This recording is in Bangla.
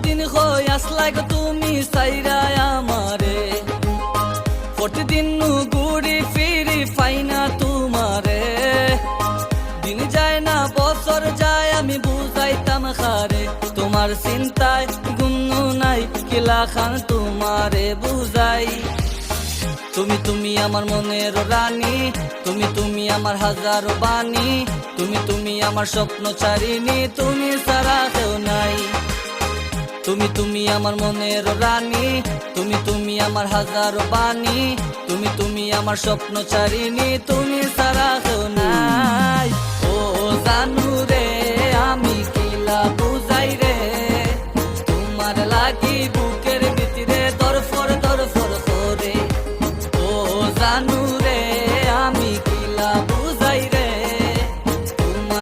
প্রতিদিন হই আসলাই গো তুমি সাইরা আমারে, প্রতিদিন ঘুরি ফিরি ফাইনা তোমারে। দিন যায় না বছর যায় আমি বুঝাইতাম খারে, তোমার চিন্তায় গুন্নু নাই কিলা খান তোমারে বুঝাই। তুমি আমার মনের রানী, তুমি আমার হাজারো বাণী, তুমি আমার স্বপ্ন চারিনি, তুমি সারা কেউ নাই। তুমি আমার মনের রানী, তুমি আমার হাজারো বাণী, তুমি আমার স্বপ্ন চারিনি, তুমি সারা কেউ নাই। ও জানু রে আমি কিলা বুঝাই রে, তোমার লাগি বুকের ভিতরে দরফর দরফর করে। ও জানু